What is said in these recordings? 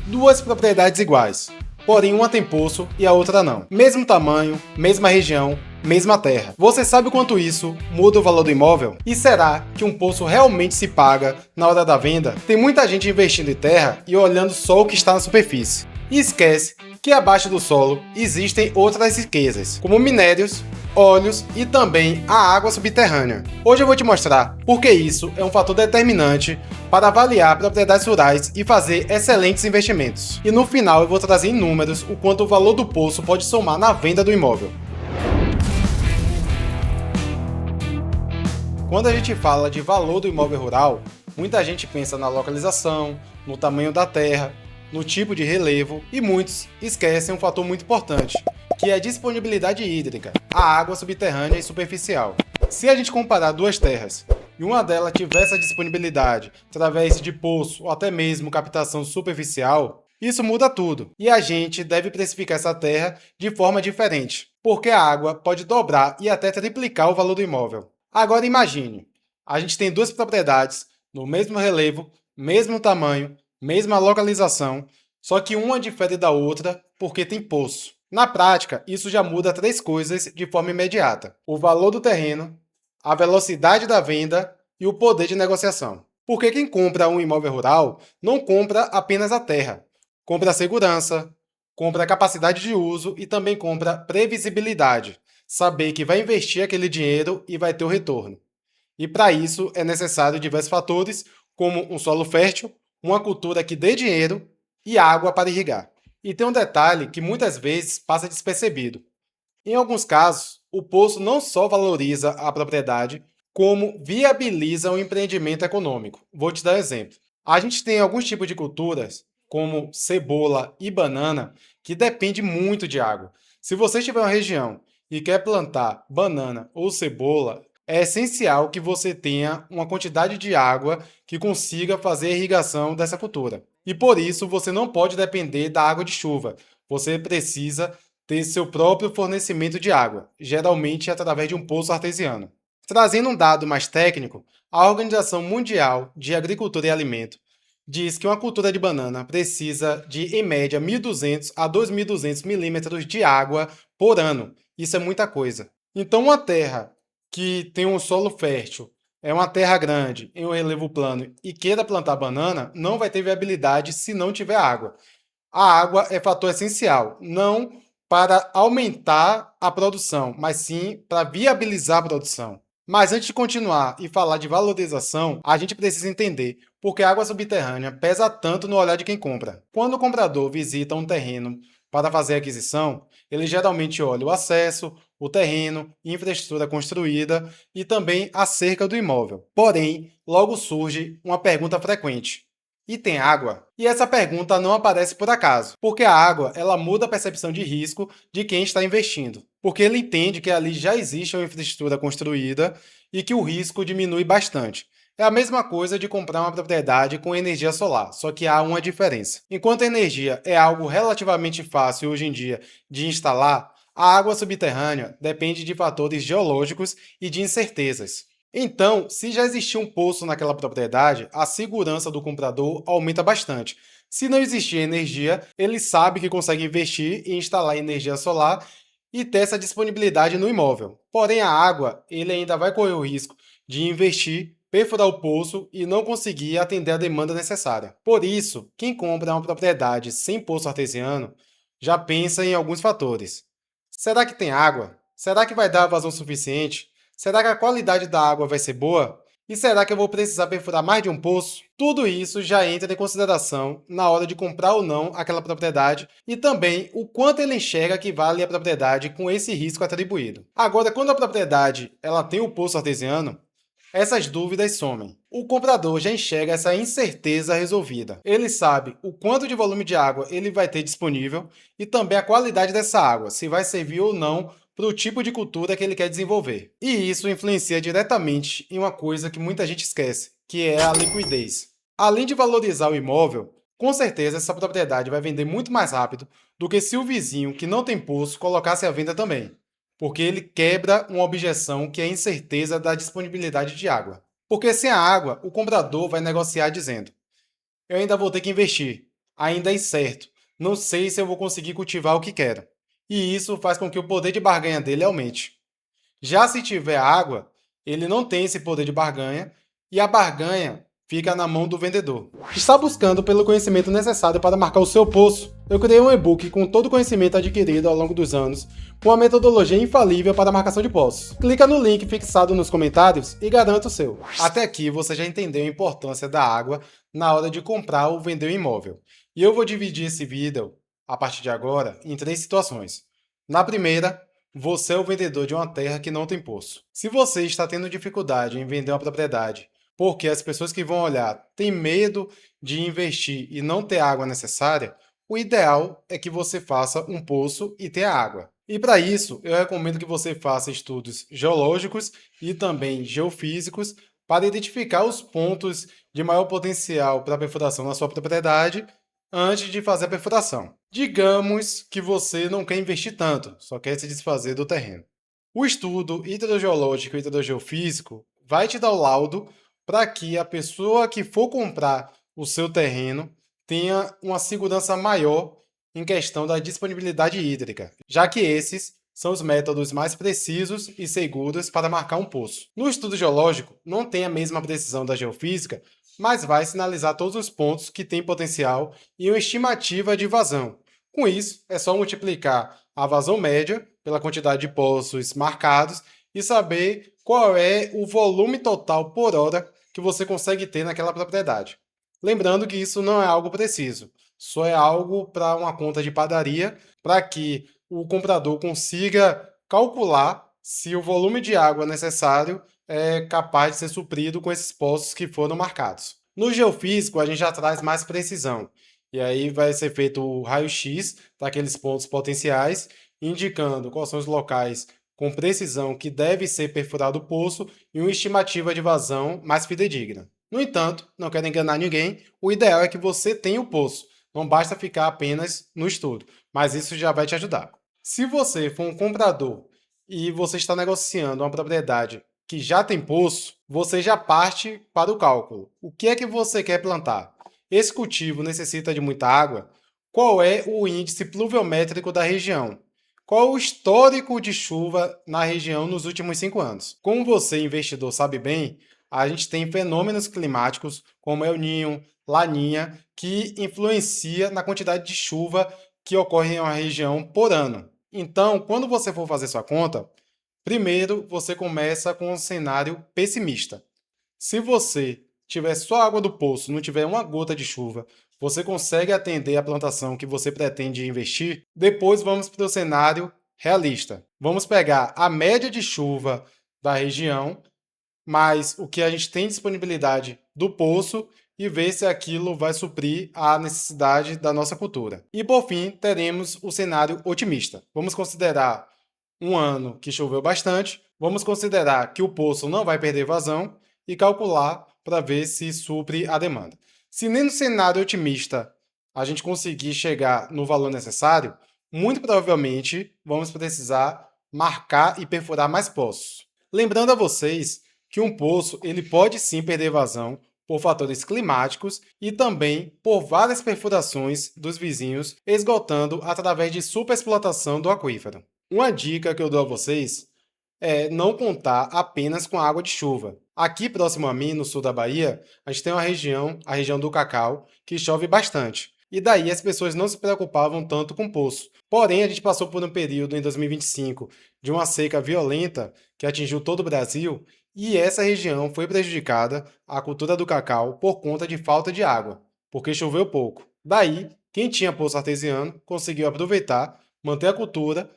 Duas propriedades iguais, porém uma tem poço e a outra não. Mesmo tamanho, mesma região, mesma terra. Você sabe o quanto isso muda o valor do imóvel? E será que um poço realmente se paga na hora da venda? Tem muita gente investindo em terra e olhando só o que está na superfície. E esquece que abaixo do solo existem outras riquezas, como minérios, óleos e também a água subterrânea. Hoje eu vou te mostrar por que isso é um fator determinante para avaliar propriedades rurais e fazer excelentes investimentos. E no final eu vou trazer em números o quanto o valor do poço pode somar na venda do imóvel. Quando a gente fala de valor do imóvel rural, muita gente pensa na localização, no tamanho da terra, no tipo de relevo e muitos esquecem um fator muito importante, que é a disponibilidade hídrica, a água subterrânea e superficial. Se a gente comparar duas terras e uma delas tiver essa disponibilidade através de poço ou até mesmo captação superficial, isso muda tudo e a gente deve precificar essa terra de forma diferente, porque a água pode dobrar e até triplicar o valor do imóvel. Agora imagine, a gente tem duas propriedades no mesmo relevo, mesmo tamanho, mesma localização, só que uma difere da outra porque tem poço. Na prática, isso já muda três coisas de forma imediata: o valor do terreno, a velocidade da venda e o poder de negociação. Porque quem compra um imóvel rural não compra apenas a terra, compra a segurança, compra a capacidade de uso e também compra previsibilidade, saber que vai investir aquele dinheiro e vai ter o retorno. E para isso é necessário diversos fatores, como um solo fértil, uma cultura que dê dinheiro e água para irrigar. E tem um detalhe que muitas vezes passa despercebido. Em alguns casos, o poço não só valoriza a propriedade, como viabiliza o empreendimento econômico. Vou te dar um exemplo. A gente tem alguns tipos de culturas, como cebola e banana, que depende muito de água. Se você estiver em uma região e quer plantar banana ou cebola, é essencial que você tenha uma quantidade de água que consiga fazer a irrigação dessa cultura. E por isso você não pode depender da água de chuva. Você precisa ter seu próprio fornecimento de água, geralmente através de um poço artesiano. Trazendo um dado mais técnico, a Organização Mundial de Agricultura e Alimento diz que uma cultura de banana precisa de, em média, 1.200 a 2.200 milímetros de água por ano. Isso é muita coisa. Então, uma terra que tem um solo fértil, é uma terra grande, em um relevo plano e queira plantar banana, não vai ter viabilidade se não tiver água. A água é fator essencial, não para aumentar a produção, mas sim para viabilizar a produção. Mas antes de continuar e falar de valorização, a gente precisa entender por que a água subterrânea pesa tanto no olhar de quem compra. Quando o comprador visita um terreno para fazer a aquisição, ele geralmente olha o acesso, o terreno, infraestrutura construída e também a cerca do imóvel. Porém, logo surge uma pergunta frequente: e tem água? E essa pergunta não aparece por acaso, porque a água ela muda a percepção de risco de quem está investindo, porque ele entende que ali já existe uma infraestrutura construída e que o risco diminui bastante. É a mesma coisa de comprar uma propriedade com energia solar, só que há uma diferença. Enquanto a energia é algo relativamente fácil hoje em dia de instalar, a água subterrânea depende de fatores geológicos e de incertezas. Então, se já existir um poço naquela propriedade, a segurança do comprador aumenta bastante. Se não existir energia, ele sabe que consegue investir e instalar energia solar e ter essa disponibilidade no imóvel. Porém, a água, ele ainda vai correr o risco de investir, perfurar o poço e não conseguir atender a demanda necessária. Por isso, quem compra uma propriedade sem poço artesiano já pensa em alguns fatores. Será que tem água? Será que vai dar vazão suficiente? Será que a qualidade da água vai ser boa? E será que eu vou precisar perfurar mais de um poço? Tudo isso já entra em consideração na hora de comprar ou não aquela propriedade e também o quanto ele enxerga que vale a propriedade com esse risco atribuído. Agora, quando a propriedade ela tem o poço artesiano, essas dúvidas somem. O comprador já enxerga essa incerteza resolvida. Ele sabe o quanto de volume de água ele vai ter disponível e também a qualidade dessa água, se vai servir ou não para o tipo de cultura que ele quer desenvolver. E isso influencia diretamente em uma coisa que muita gente esquece, que é a liquidez. Além de valorizar o imóvel, com certeza essa propriedade vai vender muito mais rápido do que se o vizinho que não tem poço colocasse à venda também, porque ele quebra uma objeção que é a incerteza da disponibilidade de água. Porque sem a água, o comprador vai negociar dizendo: eu ainda vou ter que investir. ainda é incerto, não sei se eu vou conseguir cultivar o que quero. E isso faz com que o poder de barganha dele aumente. Já se tiver água, ele não tem esse poder de barganha e a barganha fica na mão do vendedor. Está buscando pelo conhecimento necessário para marcar o seu poço? Eu criei um e-book com todo o conhecimento adquirido ao longo dos anos, com a metodologia infalível para a marcação de poços. Clica no link fixado nos comentários e garanta o seu. Até aqui você já entendeu a importância da água na hora de comprar ou vender um imóvel. E eu vou dividir esse vídeo, a partir de agora, em 3 situações. Na primeira, você é o vendedor de uma terra que não tem poço. Se você está tendo dificuldade em vender uma propriedade porque as pessoas que vão olhar têm medo de investir e não ter a água necessária, o ideal é que você faça um poço e tenha água. E para isso, eu recomendo que você faça estudos geológicos e também geofísicos para identificar os pontos de maior potencial para perfuração na sua propriedade antes de fazer a perfuração. Digamos que você não quer investir tanto, só quer se desfazer do terreno. O estudo hidrogeológico e hidrogeofísico vai te dar o laudo para que a pessoa que for comprar o seu terreno tenha uma segurança maior em questão da disponibilidade hídrica, já que esses são os métodos mais precisos e seguros para marcar um poço. No estudo geológico, não tem a mesma precisão da geofísica, mas vai sinalizar todos os pontos que têm potencial e uma estimativa de vazão. Com isso, é só multiplicar a vazão média pela quantidade de poços marcados e saber qual é o volume total por hora que você consegue ter naquela propriedade. Lembrando que isso não é algo preciso, só é algo para uma conta de padaria, para que o comprador consiga calcular se o volume de água necessário é capaz de ser suprido com esses poços que foram marcados. No geofísico, a gente já traz mais precisão, e aí vai ser feito o raio-x daqueles pontos potenciais, indicando quais são os locais com precisão que deve ser perfurado o poço e uma estimativa de vazão mais fidedigna. No entanto, não quero enganar ninguém, o ideal é que você tenha o poço, não basta ficar apenas no estudo, mas isso já vai te ajudar. Se você for um comprador e você está negociando uma propriedade que já tem poço, você já parte para o cálculo. O que é que você quer plantar? Esse cultivo necessita de muita água? Qual é o índice pluviométrico da região? Qual o histórico de chuva na região nos últimos 5 anos? Como você, investidor, sabe bem, a gente tem fenômenos climáticos como El Niño, Laninha, que influencia na quantidade de chuva que ocorre em uma região por ano. Então, quando você for fazer sua conta, primeiro você começa com um cenário pessimista. Se você tiver só água do poço, não tiver uma gota de chuva, você consegue atender a plantação que você pretende investir? Depois vamos para o cenário realista. Vamos pegar a média de chuva da região, mais o que a gente tem disponibilidade do poço e ver se aquilo vai suprir a necessidade da nossa cultura. E por fim, teremos o cenário otimista. Vamos considerar um ano que choveu bastante, vamos considerar que o poço não vai perder vazão e calcular para ver se supre a demanda. Se nem no cenário otimista a gente conseguir chegar no valor necessário, muito provavelmente vamos precisar marcar e perfurar mais poços. Lembrando a vocês que um poço ele pode sim perder vazão por fatores climáticos e também por várias perfurações dos vizinhos esgotando através de superexplotação do aquífero. Uma dica que eu dou a vocês é não contar apenas com água de chuva. Aqui próximo a mim, no sul da Bahia, a gente tem uma região, a região do Cacau, que chove bastante. E daí as pessoas não se preocupavam tanto com poço. Porém, a gente passou por um período em 2025 de uma seca violenta que atingiu todo o Brasil e essa região foi prejudicada, a cultura do cacau, por conta de falta de água, porque choveu pouco. Daí, quem tinha poço artesiano conseguiu aproveitar, manter a cultura,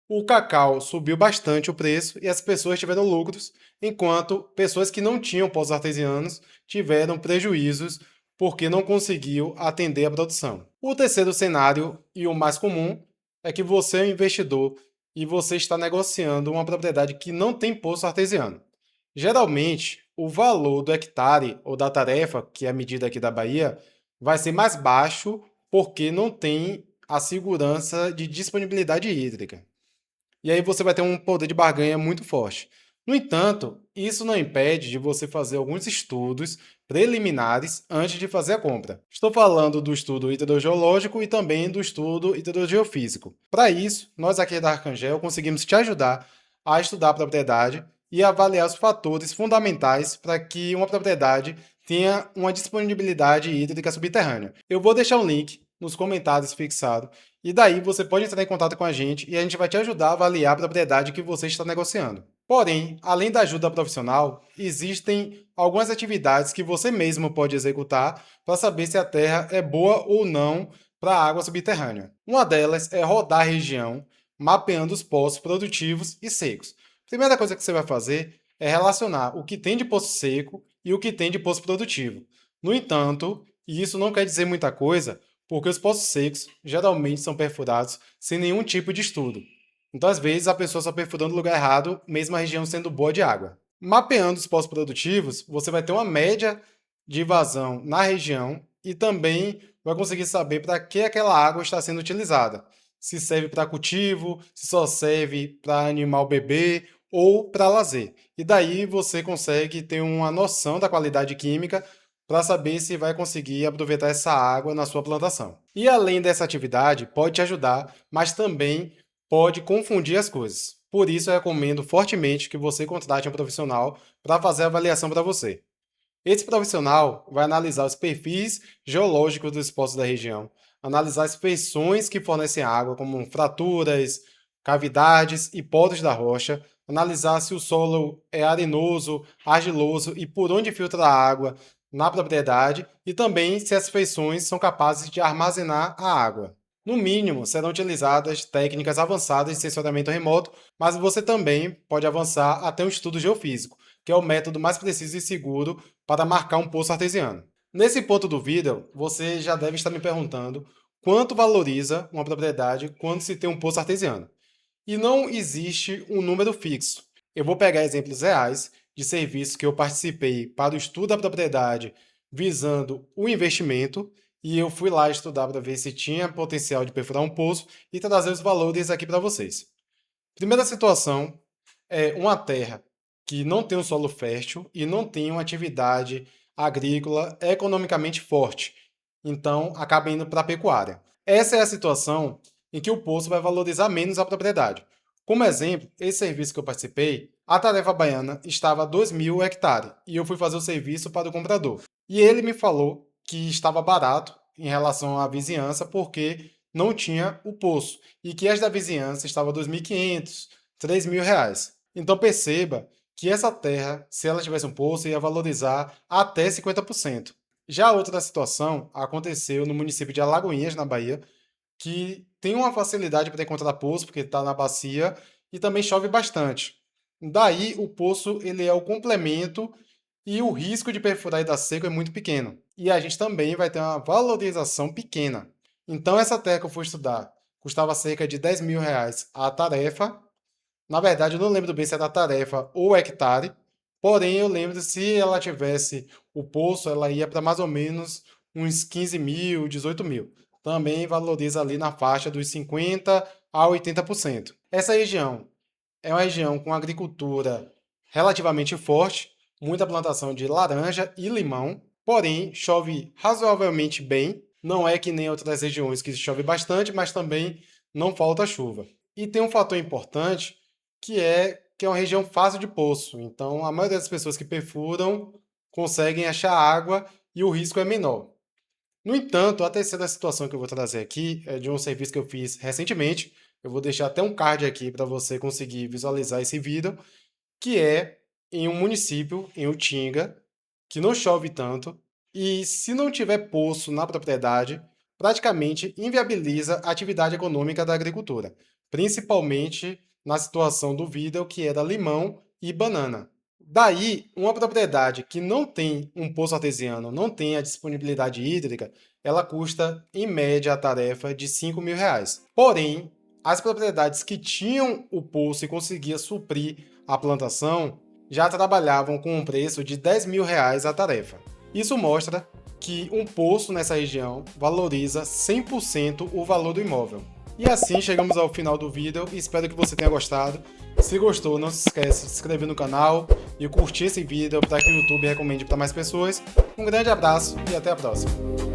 o cacau subiu bastante o preço e as pessoas tiveram lucros, enquanto pessoas que não tinham poços artesianos tiveram prejuízos porque não conseguiu atender a produção. O terceiro cenário, e o mais comum, é que você é um investidor e você está negociando uma propriedade que não tem poço artesiano. Geralmente, o valor do hectare ou da tarefa, que é a medida aqui da Bahia, vai ser mais baixo porque não tem a segurança de disponibilidade hídrica. E aí você vai ter um poder de barganha muito forte. No entanto, isso não impede de você fazer alguns estudos preliminares antes de fazer a compra. Estou falando do estudo hidrogeológico e também do estudo hidrogeofísico. Para isso, nós aqui da Arcangel conseguimos te ajudar a estudar a propriedade e avaliar os fatores fundamentais para que uma propriedade tenha uma disponibilidade hídrica subterrânea. Eu vou deixar um link nos comentários fixado e daí você pode entrar em contato com a gente e a gente vai te ajudar a avaliar a propriedade que você está negociando. Porém, além da ajuda profissional, existem algumas atividades que você mesmo pode executar para saber se a terra é boa ou não para a água subterrânea. Uma delas é rodar a região, mapeando os poços produtivos e secos. A primeira coisa que você vai fazer é relacionar o que tem de poço seco e o que tem de poço produtivo. No entanto, isso não quer dizer muita coisa, porque os poços secos geralmente são perfurados sem nenhum tipo de estudo. Então, às vezes, a pessoa está perfurando no lugar errado, mesmo a região sendo boa de água. Mapeando os poços produtivos, você vai ter uma média de vazão na região e também vai conseguir saber para que aquela água está sendo utilizada. Se serve para cultivo, se só serve para animal beber ou para lazer. E daí você consegue ter uma noção da qualidade química para saber se vai conseguir aproveitar essa água na sua plantação. E além dessa atividade, pode te ajudar, mas também pode confundir as coisas. Por isso, eu recomendo fortemente que você contrate um profissional para fazer a avaliação para você. Esse profissional vai analisar os perfis geológicos dos poços da região, analisar as feições que fornecem água, como fraturas, cavidades e poros da rocha, analisar se o solo é arenoso, argiloso e por onde filtra a água na propriedade e também se as feições são capazes de armazenar a água. No mínimo, serão utilizadas técnicas avançadas de sensoriamento remoto, mas você também pode avançar até um estudo geofísico, que é o método mais preciso e seguro para marcar um poço artesiano. Nesse ponto do vídeo, você já deve estar me perguntando quanto valoriza uma propriedade quando se tem um poço artesiano. E não existe um número fixo. Eu vou pegar exemplos reais de serviços que eu participei para o estudo da propriedade visando o investimento e eu fui lá estudar para ver se tinha potencial de perfurar um poço e trazer os valores aqui para vocês. Primeira situação é uma terra que não tem um solo fértil e não tem uma atividade agrícola economicamente forte, então acaba indo para a pecuária. Essa é a situação em que o poço vai valorizar menos a propriedade. Como exemplo, esse serviço que eu participei, a tarefa baiana estava a 2.000 hectares e eu fui fazer o serviço para o comprador. E ele me falou que estava barato em relação à vizinhança porque não tinha o poço e que as da vizinhança estavam a 2.500, 3.000 reais. Então perceba que essa terra, se ela tivesse um poço, ia valorizar até 50%. Já outra situação aconteceu no município de Alagoinhas, na Bahia, que tem uma facilidade para encontrar poço, porque está na bacia, e também chove bastante. Daí, o poço ele é o complemento e o risco de perfurar e dar seco é muito pequeno. E a gente também vai ter uma valorização pequena. Então, essa terra que eu fui estudar custava cerca de 10.000 reais a tarefa. Na verdade, eu não lembro bem se era tarefa ou hectare, porém eu lembro se ela tivesse o poço, ela ia para mais ou menos uns 15.000, 18.000. Também valoriza ali na faixa dos 50% a 80%. Essa região é uma região com agricultura relativamente forte, muita plantação de laranja e limão, porém chove razoavelmente bem. Não é que nem outras regiões que chove bastante, mas também não falta chuva. E tem um fator importante que é uma região fácil de poço. Então, a maioria das pessoas que perfuram conseguem achar água e o risco é menor. No entanto, a terceira situação que eu vou trazer aqui é de um serviço que eu fiz recentemente. Eu vou deixar até um card aqui para você conseguir visualizar esse vídeo, que é em um município, em Utinga, que não chove tanto, e se não tiver poço na propriedade, praticamente inviabiliza a atividade econômica da agricultura, principalmente na situação do vídeo que era limão e banana. Daí, uma propriedade que não tem um poço artesiano, não tem a disponibilidade hídrica, ela custa, em média, a tarefa de 5.000 reais. Porém, as propriedades que tinham o poço e conseguia suprir a plantação já trabalhavam com um preço de 10.000 reais a tarefa. Isso mostra que um poço nessa região valoriza 100% o valor do imóvel. E assim chegamos ao final do vídeo e espero que você tenha gostado. Se gostou, não se esqueça de se inscrever no canal e curtir esse vídeo para que o YouTube recomende para mais pessoas. Um grande abraço e até a próxima.